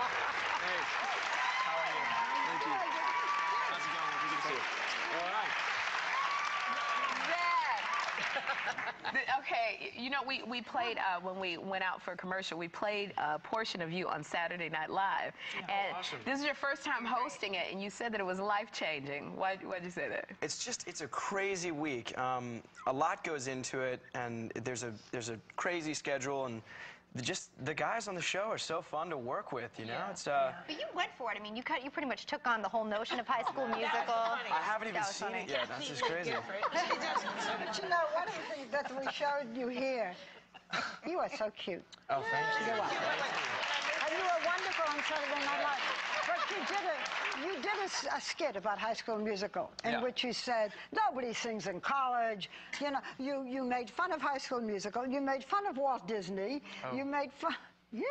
How are you? Thank you. How's it going? Good to see you. All right. Okay, you know, we played, when we went out for a commercial, we played a portion of you on Saturday Night Live. And awesome. This is your first time hosting it, and you said that it was life-changing. Why'd you say that? It's a crazy week. A lot goes into it, and there's a crazy schedule, and just the guys on the show are so fun to work with, you know? It's But you went for it. I mean, you pretty much took on the whole notion of High School Musical. I haven't even seen it yet. That's just crazy. But you know, one of the things that we showed you here, you are so cute. Oh, thank you. You are. And you were wonderful on Saturday Night Live. But you did a skit about High School Musical in which you said, nobody sings in college. You know, you made fun of High School Musical. You made fun of Walt Disney. Oh. You made fun... Yeah.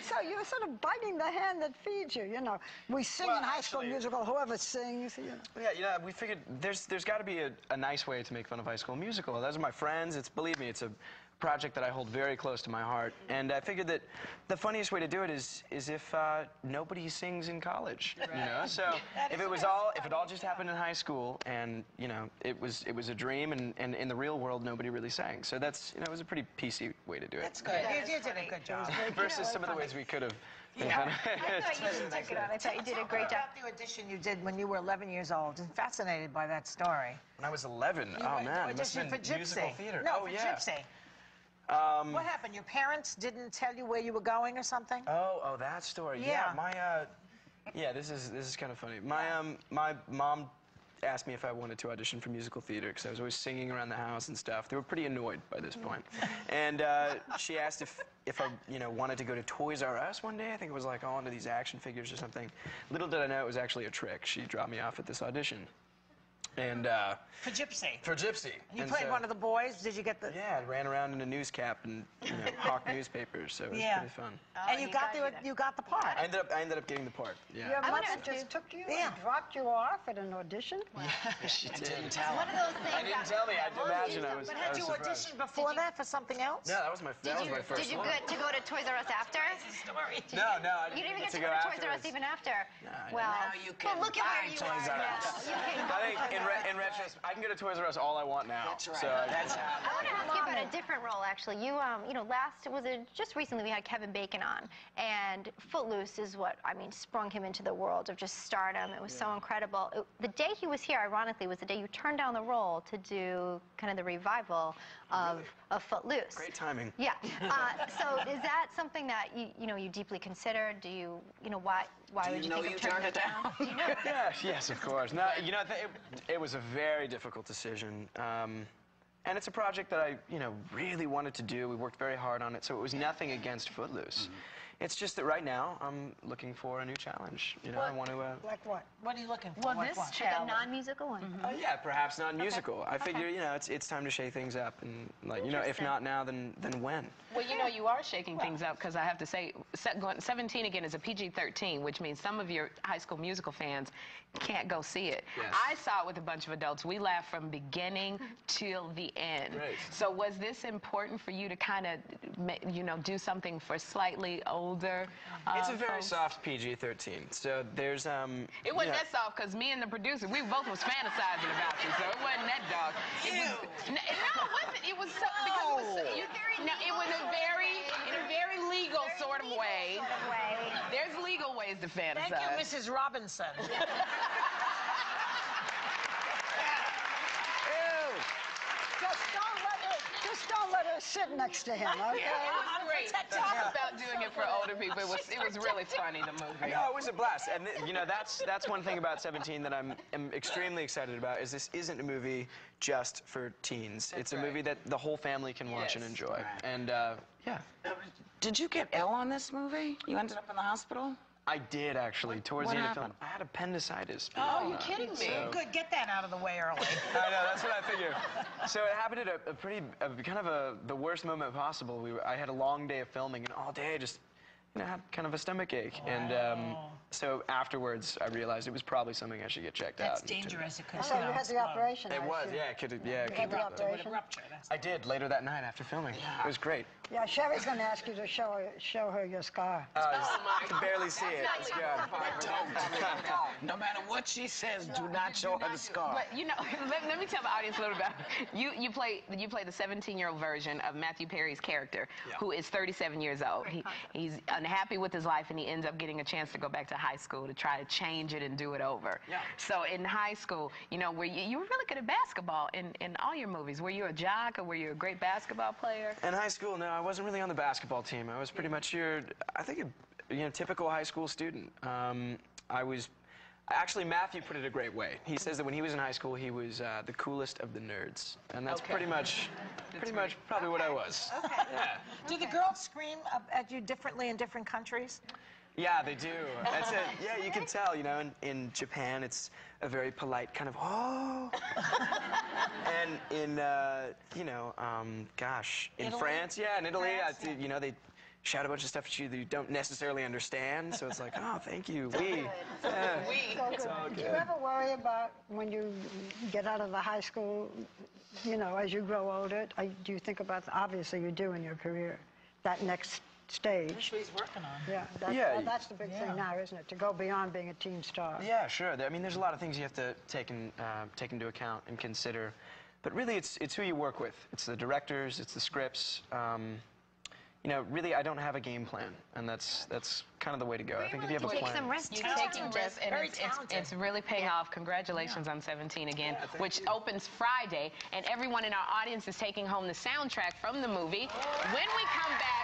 So you're sort of biting the hand that feeds you, you know. We sing in High School Musical, whoever sings, you know. Yeah, you know, we figured there's got to be a nice way to make fun of High School Musical. Those are my friends. Believe me, it's a project that I hold very close to my heart. And I figured that the funniest way to do it is if nobody sings in college, you know? So if it all just happened in high school and, you know, it was a dream and in the real world nobody really sang. So that's, you know, it was a pretty PC way to do it. That's good. You did a good job. Versus some of the ways we could have. I thought you took it on. I thought you did a great job. About the audition you did when you were 11 years old. I'm fascinated by that story. When I was 11, oh man, it must have been for musical Gypsy. theater. No, oh, for yeah. Gypsy. What happened? Your parents didn't tell you where you were going or something? Oh, that story. Yeah, this is kind of funny. My mom asked me if I wanted to audition for musical theater because I was always singing around the house and stuff. They were pretty annoyed by this point. And she asked if I, you know, wanted to go to Toys R Us one day. I think it was like all into these action figures or something. Little did I know it was actually a trick. She dropped me off at this audition. And for Gypsy. For Gypsy. You played one of the boys. Did you get the? Yeah, I ran around in a news cap and hawked newspapers, so it was pretty fun. And you got the part. I ended up getting the part. Yeah. Your mother just took you and dropped you off at an audition? Yeah, she didn't tell me. One of those things. I didn't tell me. I'd imagine I was. But had you auditioned before that for something else? No, that was my first Did you one. get to go to Toys R Us after? No, I You didn't even get to go go to Toys R Us afterwards. even after. No, Well, now you can look at where you Toys are R now. Us. You can go I to think Toys R Us. in retrospect, I can go to Toys R Us all I want now. That's right. So I want to ask you about a different role, actually. You know, just recently we had Kevin Bacon on, and Footloose is what, I mean, sprung him into the world of just stardom. It was so incredible. The day he was here, ironically, was the day you turned down the role to do kind of the revival of Footloose. Great timing. Yeah. So is that something that you deeply considered? Do you know why would you think of turning it down? Do you know? Yes, of course. No, you know, it was a very difficult decision. And it's a project that I, really wanted to do. We worked very hard on it, so it was nothing against Footloose. It's just that right now I'm looking for a new challenge. You know, I want to. Like what? What are you looking for? Well, What this one? Like a non-musical one? Oh yeah, perhaps not musical. I figure, it's time to shake things up, and like, if not now, then when? Well, you are shaking things up because I have to say, 17 again is a PG-13, which means some of your High School Musical fans can't go see it. Yes. I saw it with a bunch of adults. We laughed from beginning till the end. Great. So was this important for you to kind of, do something for slightly older It's a very folks? soft PG-13. So there's It wasn't that soft because me and the producer, we both was fantasizing about you, so it wasn't that dark. It wasn't. It was so, because it was in a very legal sort of way. There's legal ways to fantasize. Thank you, Mrs. Robinson. Just don't let her sit next to him, okay? It was great. Talk about doing it for older people. It was really funny, the movie. No, it was a blast. And, that's one thing about 17 that I'm extremely excited about, is this isn't a movie just for teens. It's a movie that the whole family can watch and enjoy. And, yeah. Did you get ill on this movie? You ended up in the hospital? I did, actually, towards the end of the film. happened? I had appendicitis. Oh, you're kidding me. So- Good, get that out of the way early. I know, that's what I figured. So it happened at the worst moment possible. I had a long day of filming, and all day I just, had kind of a stomach ache. And so afterwards, I realized it was probably something I should get checked out. That's dangerous. It could So you had the operation. It was, yeah. It could, yeah. You had the operation? I did later that night after filming. It was great. Yeah, Sherry's going to ask you to show her your scar. I can barely see it. It's good. No matter what she says, do not show her the scar. But you know, let me tell the audience a little about you play the 17-year-old version of Matthew Perry's character, who is 37 years old. He's unhappy with his life, and he ends up getting a chance to go back to high school to try to change it and do it over. Yeah. So in high school, you know, where you were really good at basketball in all your movies. Were you a jock, or were you a great basketball player? In high school, no, I wasn't really on the basketball team. I was pretty much I think, a typical high school student. Actually, Matthew put it a great way. He says that when he was in high school, he was the coolest of the nerds, and that's pretty much probably what I was. Okay. Yeah. Do the girls scream at you differently in different countries? Yeah, they do. That's it. Yeah, you can tell. You know, in Japan, it's a very polite kind of oh, and in in Italy? France, yeah, in Italy, France, you know, they shout a bunch of stuff at you that you don't necessarily understand. So it's like, oh, thank you, we. Yeah. It's all good. Do you ever worry about when you get out of the high school, you know, as you grow older? Do you think about, obviously you do in your career, that next stage? That's what he's working on. Yeah, that's the big thing now, isn't it? To go beyond being a teen star. Yeah, sure. I mean, there's a lot of things you have to take into account and consider. But really, it's who you work with. It's the directors, it's the scripts. You know, really, I don't have a game plan, and that's kind of the way to go. I think if you have a plan. Take some risks. You take some risks, and it's really paying off. Congratulations on 17 again, which opens Friday, and everyone in our audience is taking home the soundtrack from the movie. When we come back.